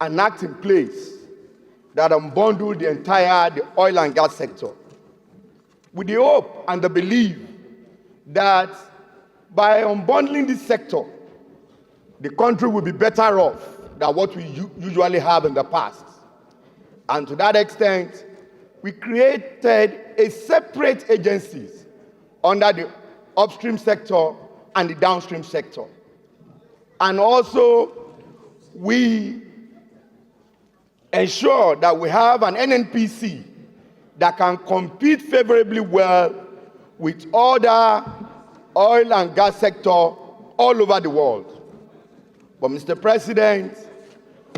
an act in place that unbundled the oil and gas sector, with the hope and the belief that by unbundling this sector, the country will be better off than what we usually have in the past. And to that extent, we created a separate agencies under the upstream sector and the downstream sector. And also, we ensure that we have an NNPC that can compete favorably well with other oil and gas sector all over the world. But Mr. President,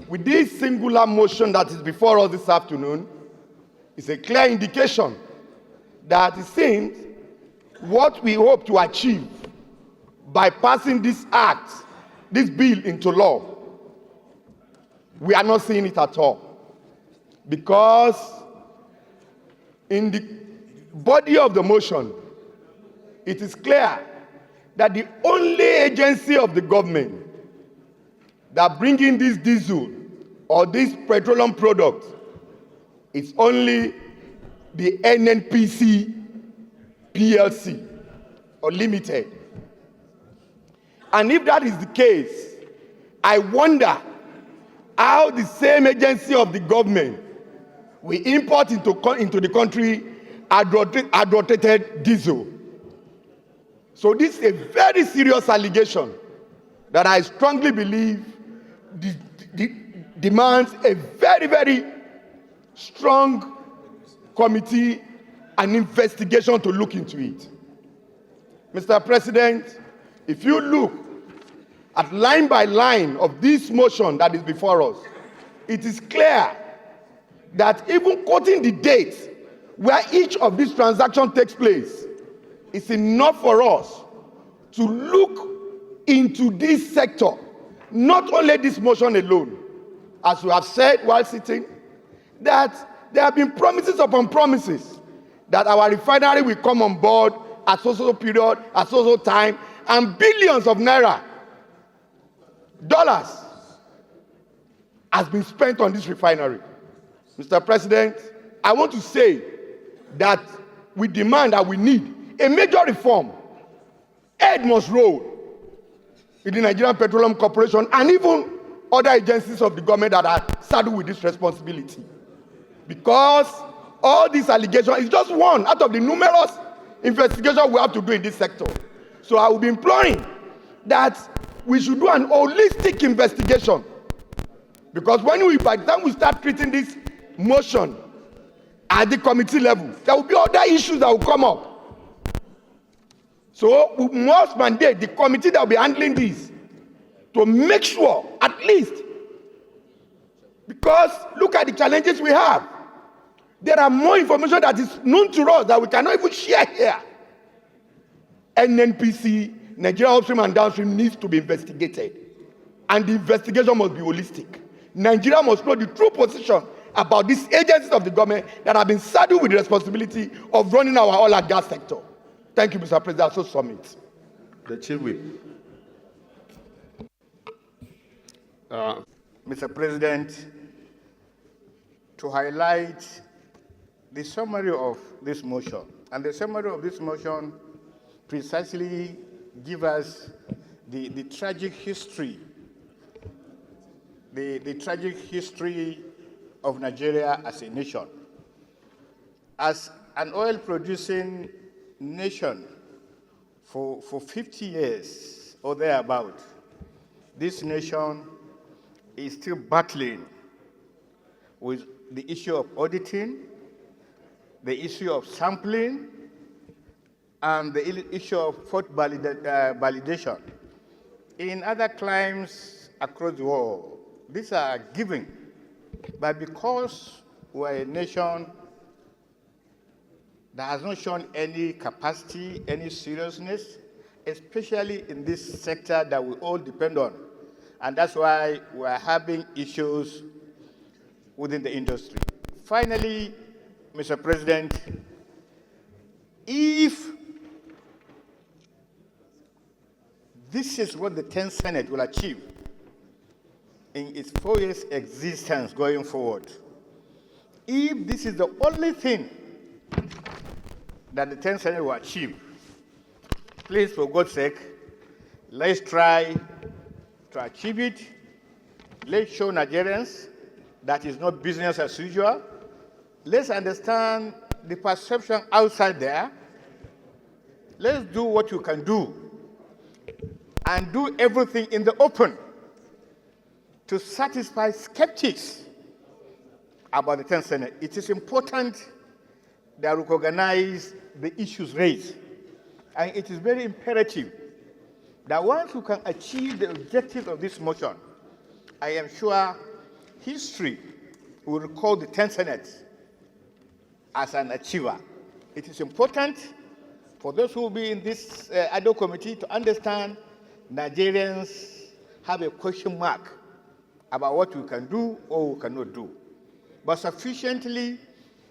with this singular motion that is before us this afternoon, it's a clear indication that it seems what we hope to achieve by passing this act, this bill into law, we are not seeing it at all. Because in the body of the motion, it is clear that the only agency of the government that bring in this diesel or this petroleum product is only the NNPC PLC or Limited. And if that is the case, I wonder how the same agency of the government will import into the country adulterated diesel. So this is a very serious allegation that I strongly believe demands a very, very strong committee and investigation to look into it. Mr. President, if you look at line by line of this motion that is before us, it is clear that even quoting the date where each of these transactions takes place is enough for us to look into this sector. Not only this motion alone, as we have said while sitting, that there have been promises upon promises that our refinery will come on board at so period, at so time, and billions of dollars has been spent on this refinery. Mr. President, I want to say that we demand that we need a major reform. Head must roll in the Nigerian Petroleum Corporation and even other agencies of the government that are saddled with this responsibility. Because all these allegations is just one out of the numerous investigations we have to do in this sector. So I will be imploring that we should do an holistic investigation. Because by the time we start treating this motion at the committee level, there will be other issues that will come up. So we must mandate the committee that will be handling this to make sure, at least, because look at the challenges we have. There are more information that is known to us that we cannot even share here. NNPC, Nigeria upstream and downstream, needs to be investigated. And the investigation must be holistic. Nigeria must know the true position about these agencies of the government that have been saddled with the responsibility of running our oil and gas sector. Thank you, Mr. President. So submit. The Chief Whip. Mr. President, to highlight the summary of this motion, and the summary of this motion precisely gives us the tragic history, the tragic history of Nigeria as a nation. As an oil-producing nation for 50 years or thereabout, this nation is still battling with the issue of auditing, the issue of sampling, and the issue of fault validation. In other climes across the world, these are given, but because we're a nation that has not shown any capacity, any seriousness, especially in this sector that we all depend on. And that's why we're having issues within the industry. Finally, Mr. President, if this is what the 10th Senate will achieve in its 4 years existence going forward. If this is the only thing that the 10th Senate will achieve, please, for God's sake, let's try to achieve it. Let's show Nigerians that is not business as usual. Let's understand the perception outside there. Let's do what you can do and do everything in the open to satisfy skeptics about the 10th Senate. It is important that we recognize the issues raised. And it is very imperative that once we can achieve the objectives of this motion, I am sure history will recall the 10th Senate as an achiever. It is important for those who will be in this ADO committee to understand Nigerians have a question mark about what we can do or we cannot do. But sufficiently,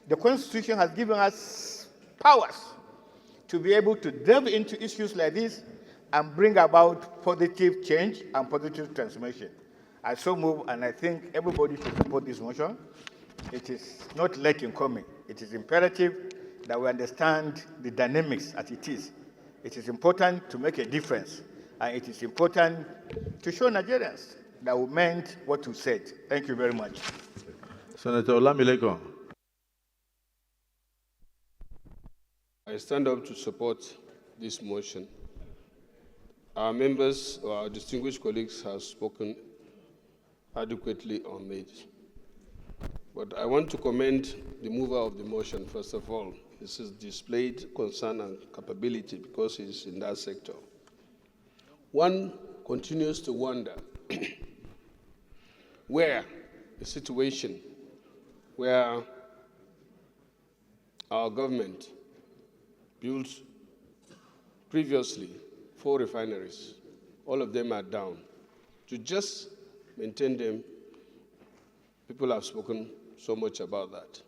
the Constitution has given us powers to be able to delve into issues like this and bring about positive change and positive transformation. I so move, and I think everybody should support this motion. It is not late in coming. It is imperative that we understand the dynamics as it is. It is important to make a difference, and it is important to show Nigerians that we meant what we said. Thank you very much. Senator Olamileko. I stand up to support this motion. Our members, or our distinguished colleagues, have spoken adequately on it. But I want to commend the mover of the motion, first of all. This is displayed concern and capability because he's in that sector. One continues to wonder where the situation where our government built previously 4 refineries, all of them are down. To just maintain them, people have spoken so much about that.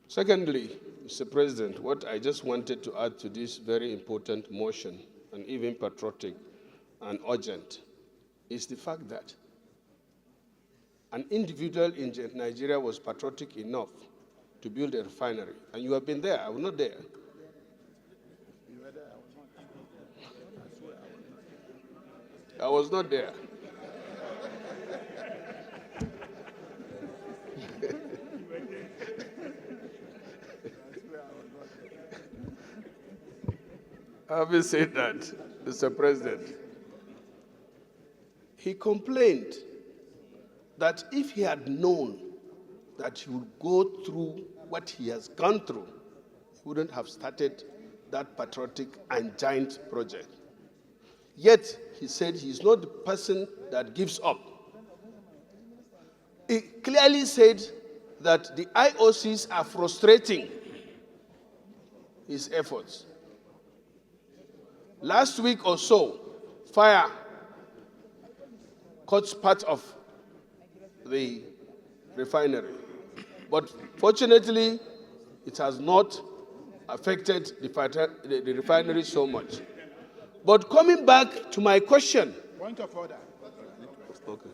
Secondly, Mr. President, what I just wanted to add to this very important motion, and even patriotic and urgent, is the fact that an individual in Nigeria was patriotic enough to build a refinery. And you have been there. I was not there. I was not there. Having said that, Mr. President, he complained that if he had known that he would go through what he has gone through, he wouldn't have started that patriotic and giant project. Yet, he said he's not the person that gives up. He clearly said that the IOCs are frustrating his efforts. Last week or so, fire caught part of the refinery. But fortunately, it has not affected the refinery so much. But coming back to my question. Point of order. Okay.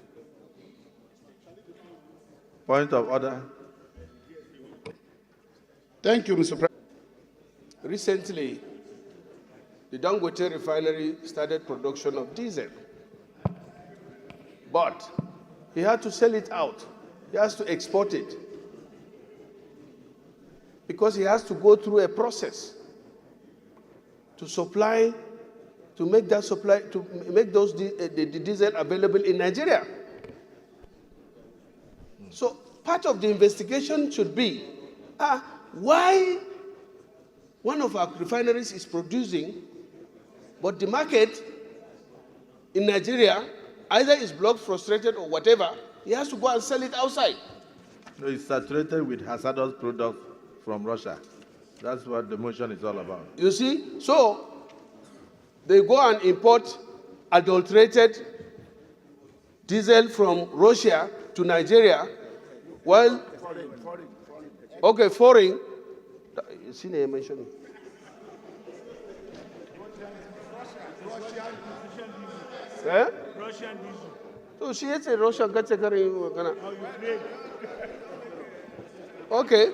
Point of order. Thank you, Mr. President. Recently, the Dangote refinery started production of diesel. But he had to sell it out. He has to export it. Because he has to go through a process to supply, to make that supply, to make those the diesel available in Nigeria. So part of the investigation should be why one of our refineries is producing, but the market in Nigeria either is blocked, frustrated, or whatever. He has to go and sell it outside. No, it's saturated with hazardous products from Russia. That's what the motion is all about. You see? So they go and import adulterated diesel from Russia to Nigeria, while foreign. You see the mention. Russian diesel. To shi yace Russia ga ce kare magana. Okay,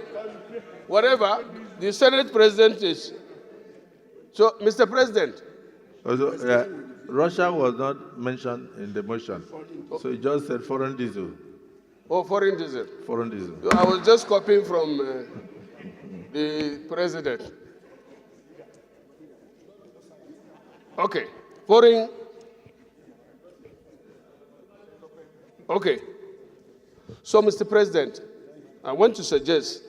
whatever. The Senate President is. So, Mr. President. Also, Russia was not mentioned in the motion, so it just said foreign diesel. Oh, foreign diesel. Foreign diesel. I was just copying from the President. Okay, foreign. Okay. So, Mr. President, I want to suggest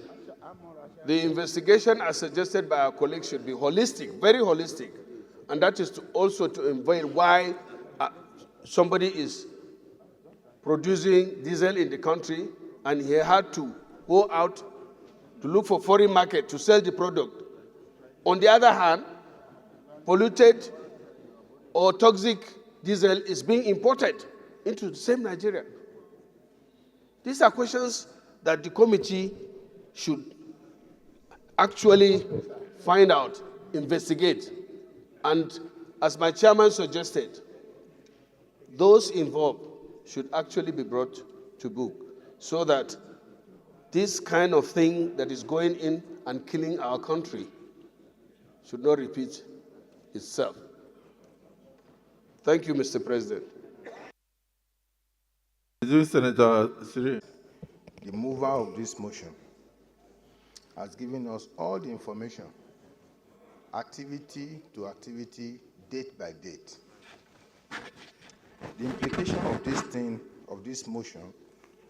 the investigation as suggested by our colleagues should be holistic, very holistic. And that is to also to involve why somebody is producing diesel in the country and he had to go out to look for foreign market to sell the product. On the other hand, polluted or toxic diesel is being imported into the same Nigeria. These are questions that the committee should actually find out, investigate, and as my chairman suggested, those involved should actually be brought to book so that this kind of thing that is going in and killing our country should not repeat itself. Thank you, Mr. President. Senator Siri. The mover of this motion has given us all the information, activity to activity, date by date. The implication of this motion,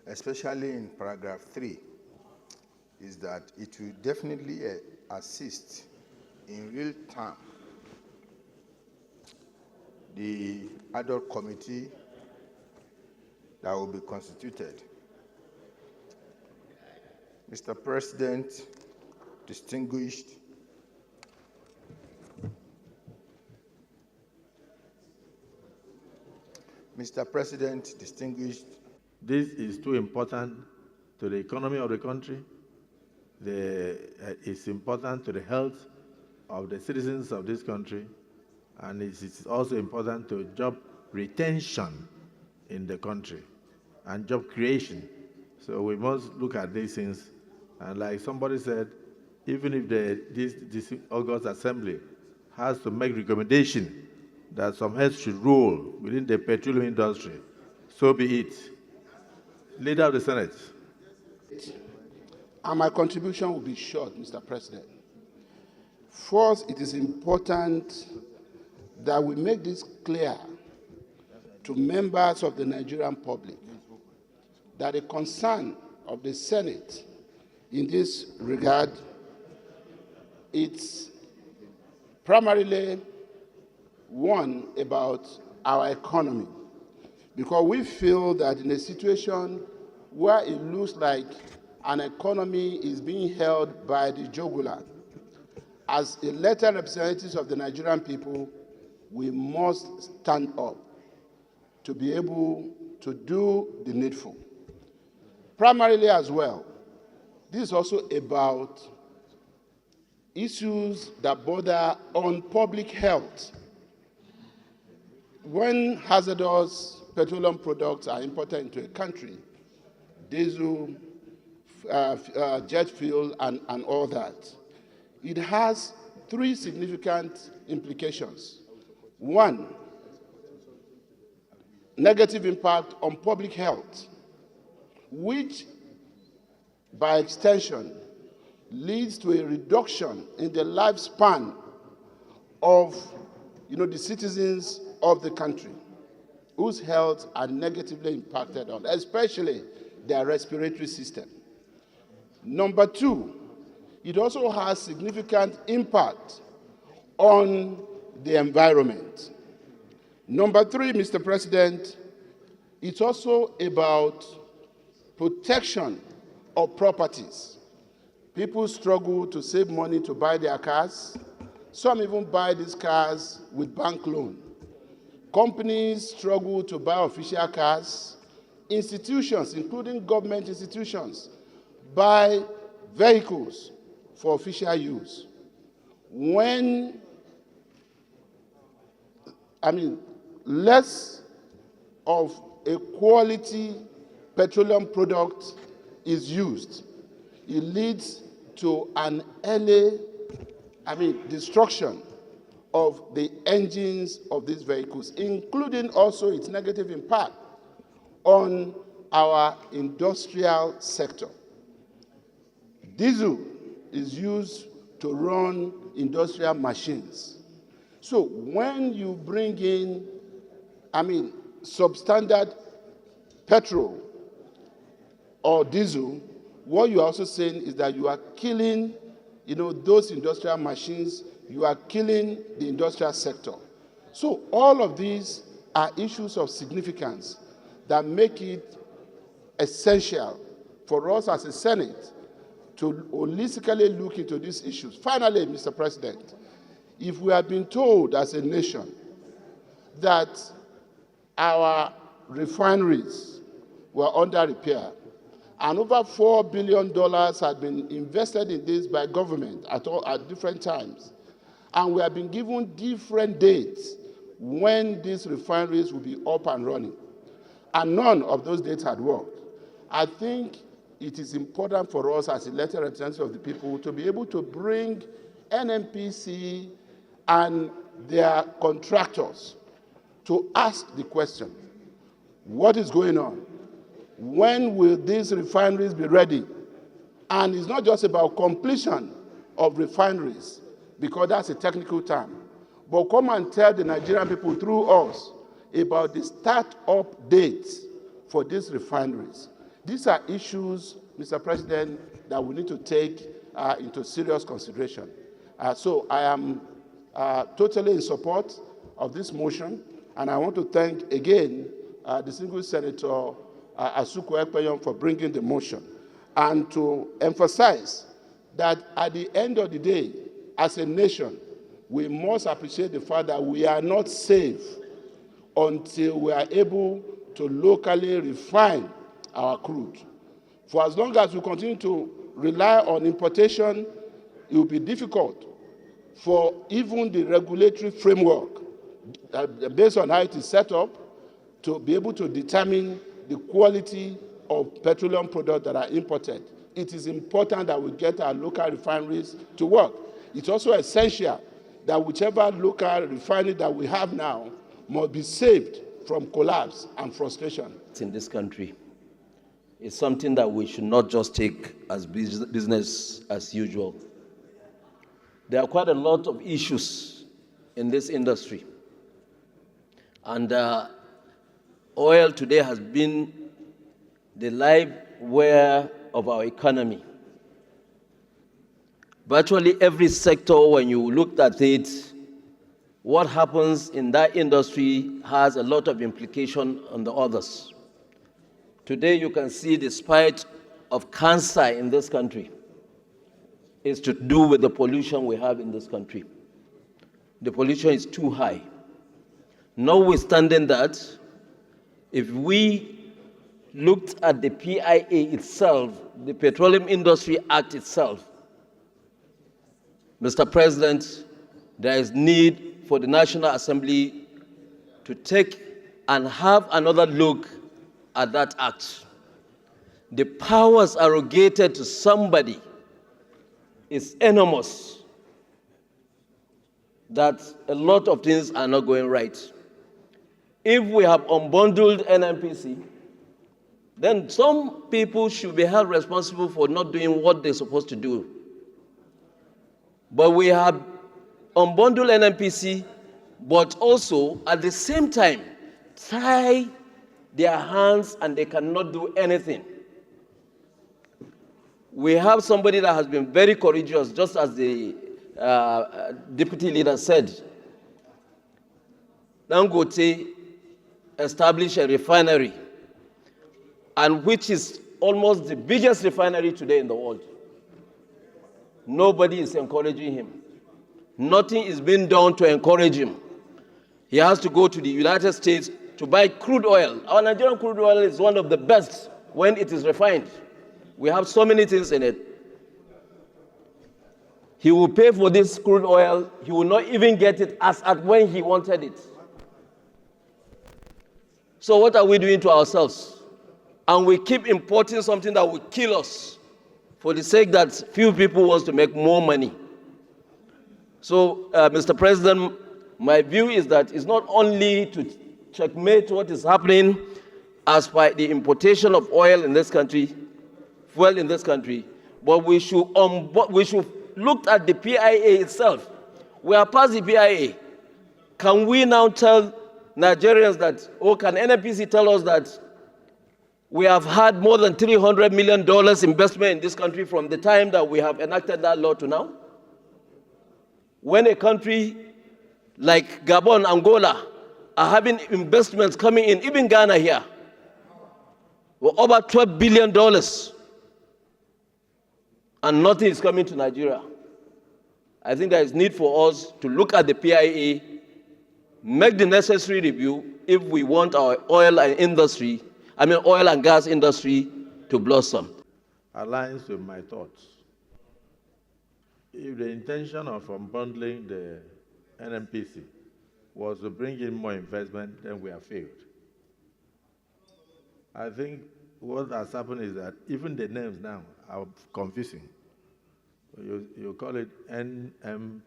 especially in paragraph 3, is that it will definitely assist in real time the adult committee that will be constituted. Mr. President, distinguished Mr. President, distinguished. This is too important to the economy of the country. It's important to the health of the citizens of this country, and it's also important to job retention in the country and job creation. So we must look at these things. And like somebody said, even if this August Assembly has to make recommendation that some heads should rule within the petroleum industry, so be it. Leader of the Senate. And my contribution will be short, Mr. President. First, it is important that we make this clear to members of the Nigerian public that the concern of the Senate in this regard, it's primarily one about our economy, because we feel that in a situation where it looks like an economy is being held by the jugular, as elected representatives of the Nigerian people, we must stand up to be able to do the needful. Primarily as well, this is also about issues that border on public health. When hazardous petroleum products are imported into a country, diesel, jet fuel, and all that, it has three significant implications. One, negative impact on public health, which by extension leads to a reduction in the lifespan of the citizens of the country whose health are negatively impacted on, especially their respiratory system. Number two, it also has significant impact on the environment. Number three, Mr. President, it's also about protection of properties. People struggle to save money to buy their cars. Some even buy these cars with bank loan. Companies struggle to buy official cars. Institutions, including government institutions, buy vehicles for official use. Less of a quality petroleum product is used, it leads to an early, destruction of the engines of these vehicles, including also its negative impact on our industrial sector. Diesel is used to run industrial machines. So when you bring in, substandard petrol or diesel, what you're also saying is that you are killing, those industrial machines, you are killing the industrial sector. So all of these are issues of significance that make it essential for us as a Senate to holistically look into these issues. Finally, Mr. President, if we have been told as a nation that our refineries were under repair, and over $4 billion had been invested in this by government at different times, and we have been given different dates when these refineries will be up and running, and none of those dates had worked. I think it is important for us as elected representatives of the people to be able to bring NNPC and their contractors to ask the question, what is going on? When will these refineries be ready? And it's not just about completion of refineries, because that's a technical term, but come and tell the Nigerian people through us about the start-up dates for these refineries. These are issues, Mr. President, that we need to take into serious consideration. So I am totally in support of this motion, and I want to thank again distinguished Senator Akpabio for bringing the motion, and to emphasize that at the end of the day, as a nation, we must appreciate the fact that we are not safe until we are able to locally refine our crude. For as long as we continue to rely on importation, it will be difficult for even the regulatory framework, based on how it is set up, to be able to determine the quality of petroleum products that are imported. It is important that we get our local refineries to work. It's also essential that whichever local refinery that we have now must be saved from collapse and frustration. In this country, it's something that we should not just take as business as usual. There are quite a lot of issues in this industry. And oil today has been the live wire of our economy. Virtually every sector, when you looked at it, what happens in that industry has a lot of implication on the others. Today, you can see the spate of cancer in this country is to do with the pollution we have in this country. The pollution is too high. Notwithstanding that, if we looked at the PIA itself, the Petroleum Industry Act itself, Mr. President, there is need for the National Assembly to take and have another look at that act. The powers arrogated to somebody is enormous, that a lot of things are not going right. If we have unbundled NNPC, then some people should be held responsible for not doing what they're supposed to do. But we have unbundled NNPC, but also at the same time tie their hands and they cannot do anything. We have somebody that has been very courageous, just as the deputy leader said. Dangote established a refinery, and which is almost the biggest refinery today in the world. Nobody is encouraging him. Nothing is being done to encourage him. He has to go to the United States to buy crude oil. Our Nigerian crude oil is one of the best when it is refined. We have so many things in it. He will pay for this crude oil. He will not even get it as at when he wanted it. So what are we doing to ourselves? And we keep importing something that will kill us for the sake that few people want to make more money. So, Mr. President, my view is that it's not only to checkmate what is happening as by the importation of oil in this country, fuel in this country, but we should look at the PIA itself. We are past the PIA. Can we now tell Nigerians that, or can NNPC tell us that we have had more than $300 million investment in this country from the time that we have enacted that law to now? When a country like Gabon, Angola, are having investments coming in, even Ghana here, with over $12 billion, and nothing is coming to Nigeria. I think there is need for us to look at the PIA, make the necessary review if we want our oil and gas industry to blossom. Aligns with my thoughts. If the intention of unbundling the NNPC was to bring in more investment, then we have failed. I think what has happened is that even the names now are confusing. You call it NMPDRA,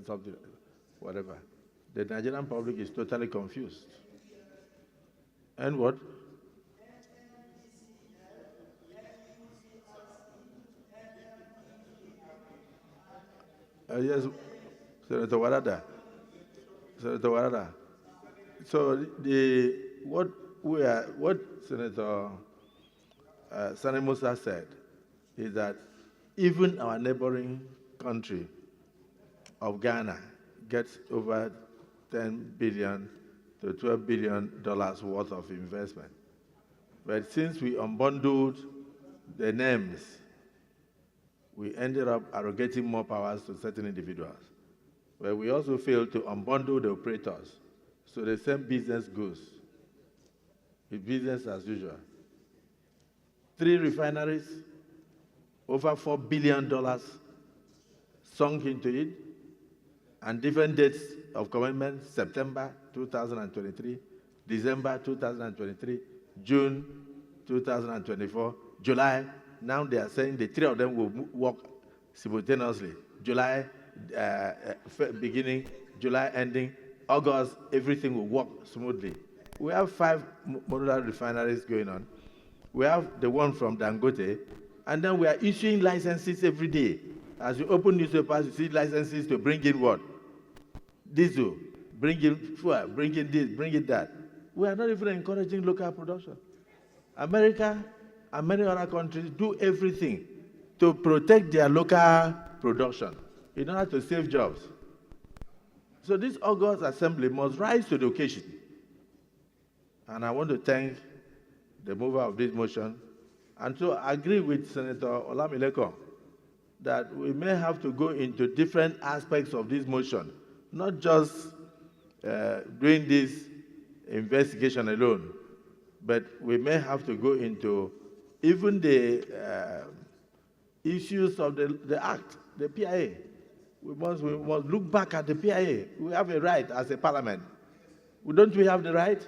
something, whatever. The Nigerian public is totally confused. And what? Yes, Senator Warada. So what Senator Sani Musa said is that even our neighboring country of Ghana gets over $10 billion to $12 billion worth of investment. But since we unbundled the names, we ended up arrogating more powers to certain individuals. But we also failed to unbundle the operators. So the same business goes. It's business as usual. 3 refineries, over $4 billion sunk into it, and different dates of commitment: September 2023, December 2023, June 2024, July. Now they are saying the 3 of them will work simultaneously. July beginning, July ending, August, everything will work smoothly. We have 5 modular refineries going on. We have the one from Dangote, and then we are issuing licenses every day. As you open newspapers, you see licenses to bring in what? Diesel, bring in fuel, bring in this, bring in that. We are not even encouraging local production. America and many other countries do everything to protect their local production in order to save jobs. So this August Assembly must rise to the occasion. And I want to thank the mover of this motion and to agree with Senator Olamileko that we may have to go into different aspects of this motion, not just doing this investigation alone, but we may have to go into even the issues of the Act, the PIA. We must look back at the PIA. We have a right as a parliament. Don't we have the right?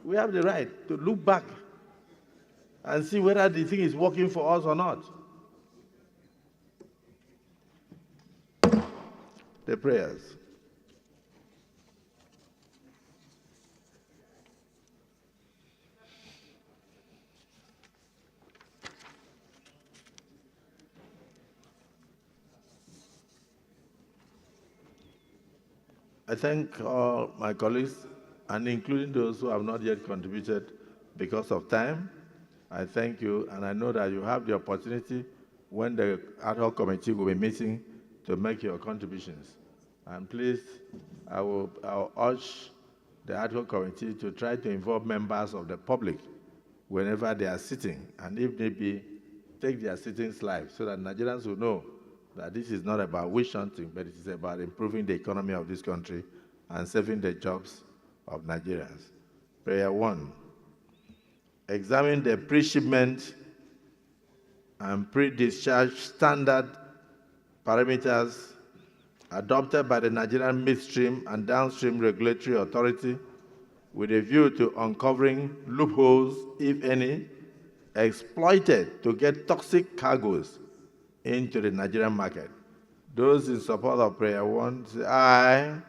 We have the right to look back and see whether the thing is working for us or not. The prayers. I thank all my colleagues, and including those who have not yet contributed because of time. I thank you, and I know that you have the opportunity when the ad hoc committee will be meeting to make your contributions. And please, I'll urge the ad hoc committee to try to involve members of the public whenever they are sitting, and if need be, take their sittings live so that Nigerians will know that this is not about witch hunting, but it is about improving the economy of this country and saving the jobs of Nigerians. Prayer 1. Examine the pre-shipment and pre-discharge standard parameters adopted by the Nigerian Midstream and Downstream Regulatory Authority with a view to uncovering loopholes, if any, exploited to get toxic cargoes into the Nigerian market. Those in support of prayer 1 say aye.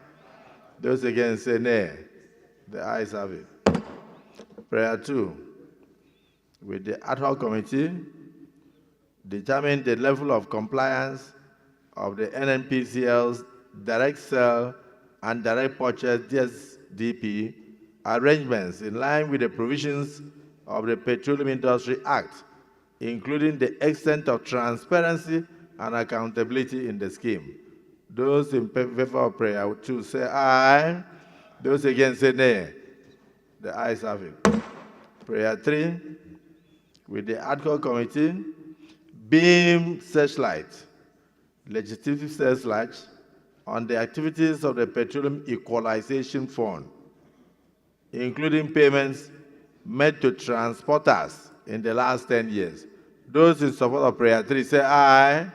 Those against say nay. The ayes have it. Prayer 2, with the ad hoc committee, determine the level of compliance of the NNPCL's direct sell and direct purchase DSDP arrangements in line with the provisions of the Petroleum Industry Act, including the extent of transparency and accountability in the scheme. Those in favor of prayer 2 say aye. Those against say nay. The ayes have it. Prayer 3, with the ad hoc committee, beam searchlight, legislative searchlight, on the activities of the Petroleum Equalization Fund, including payments made to transporters in the last 10 years. Those in support of prayer 3 say aye.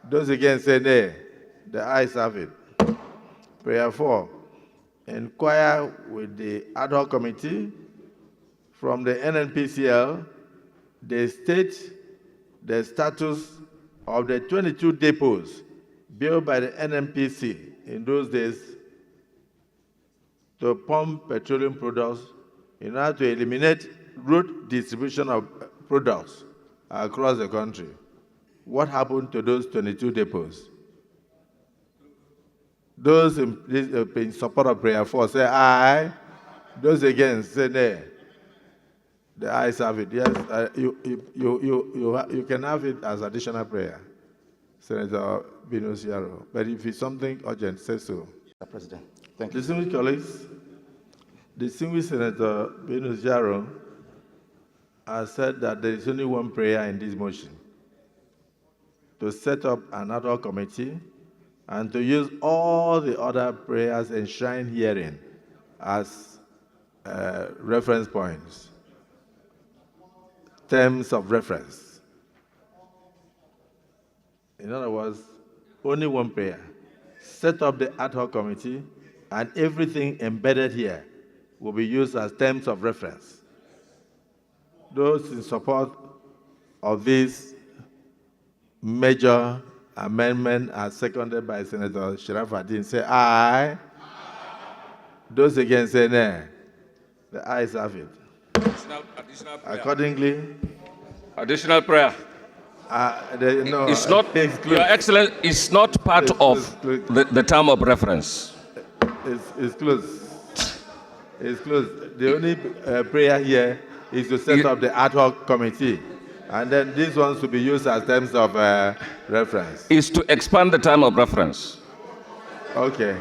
Those against say nay. The ayes have it. Prayer 4, inquire with the ad hoc committee from the NNPCL the state, the status of the 22 depots built by the NNPC in those days to pump petroleum products in order to eliminate road distribution of products across the country. What happened to those 22 depots? Those in support of prayer 4 say aye. Those against say nay. The ayes have it. Yes, you can have it as additional prayer, Senator Binus Yaro. But if it's something urgent, say so. Mr. President, thank you. Distinguished colleagues, distinguished Senator Binus Yaro has said that there is only one prayer in this motion: to set up another committee and to use all the other prayers enshrined herein as reference points, terms of reference. In other words, only one prayer. Set up the ad hoc committee, and everything embedded here will be used as terms of reference. Those in support of this major amendment as seconded by Senator Sharafaddin say aye. Those against say nay. The ayes have it. Additional prayer. Accordingly, Additional prayer. no, It's not, Your Excellency, it's not part of the term of reference. It's closed. It's closed. The only prayer here is to set up the ad hoc committee, and then these ones to be used as terms of reference. Is to expand the term of reference. Okay.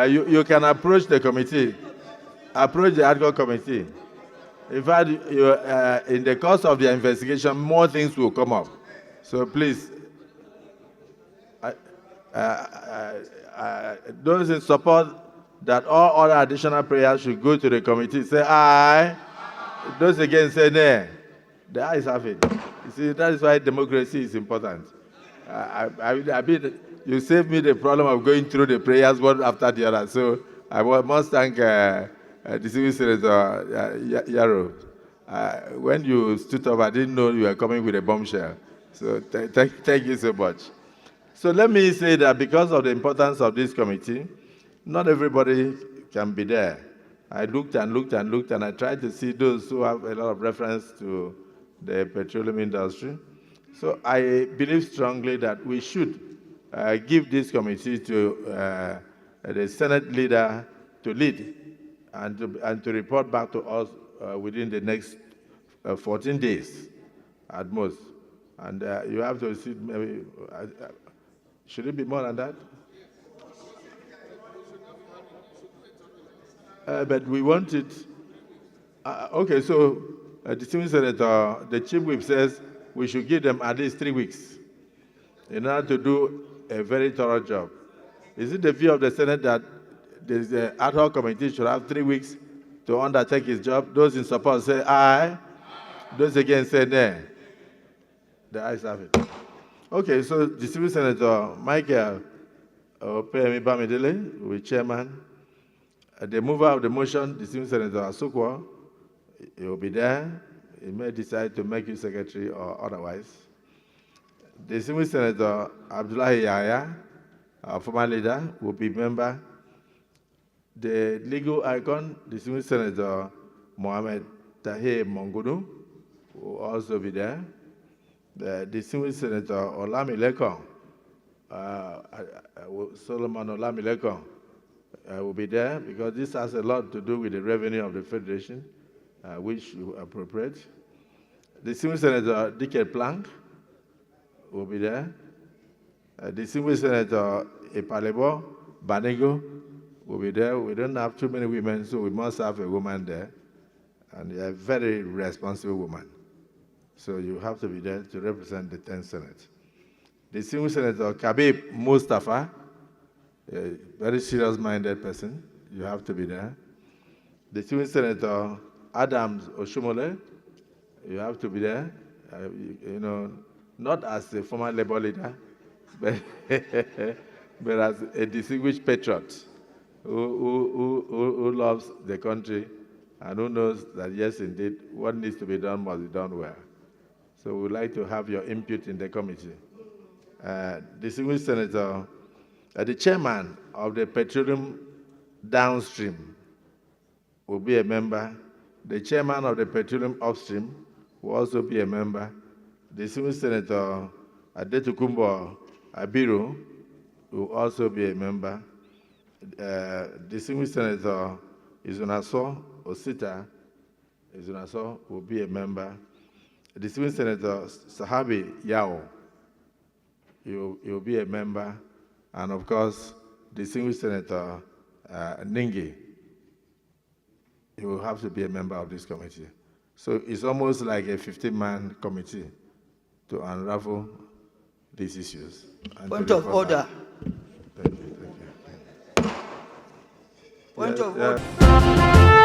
You can approach the committee, approach the ad hoc committee. In fact, in the course of the investigation, more things will come up. So please, those in support that all other additional prayers should go to the committee, say aye. Those against say nay. The ayes have it. You see, that is why democracy is important. You saved me the problem of going through the prayers one after the other. So I must thank distinguished Senator Yaro. When you stood up, I didn't know you were coming with a bombshell. So thank you so much. So let me say that because of the importance of this committee, not everybody can be there. I looked and looked and looked, and I tried to see those who have a lot of reference to the petroleum industry. So I believe strongly that we should give this committee to the Senate leader to lead and to report back to us within the next 14 days at most. And you have to see, maybe, should it be more than that? But we want it. Okay, so distinguished Senator, the Chief Whip says we should give them at least 3 weeks in order to do a very thorough job. Is it the view of the Senate that the ad hoc committee should have 3 weeks to undertake its job? Those in support say aye. Those against say nay. The ayes have it. Okay, so distinguished Senator Michael Opeyemi Bamidele will be chairman. The mover of the motion, distinguished Senator Asukwa, he will be there. He may decide to make you secretary or otherwise. Distinguished Senator Abdullahi Yahya, our former leader, will be member. The legal icon, distinguished Senator Mohamed Tahir Mongunu, will also be there. The distinguished Senator Olamilekong, Solomon Olamilekong, will be there because this has a lot to do with the revenue of the Federation, which you appropriate. The distinguished Senator Dickett Plank will be there. Distinguished Senator Ipalebo Banego will be there. We don't have too many women, so we must have a woman there. And a very responsible woman. So you have to be there to represent the 10th Senate. Distinguished Senator Kabib Mustafa, a very serious-minded person, you have to be there. Distinguished Senator Adams Oshomole, you have to be there. Not as a former Labour leader, but, but as a distinguished patriot who loves the country and who knows that, yes, indeed, what needs to be done must be done well. So we'd like to have your input in the committee. Distinguished Senator, the chairman of the Petroleum Downstream will be a member. The chairman of the Petroleum Upstream will also be a member. Distinguished Senator Adetukumbo Abiru will also be a member. Distinguished Senator Izunaso Osita will be a member. Distinguished Senator Sahabi Yao, he will be a member. And of course, Distinguished Senator Ningi, he will have to be a member of this committee. So it's almost like a 15-man committee to unravel these issues. Point of order. Thank you. Point of order.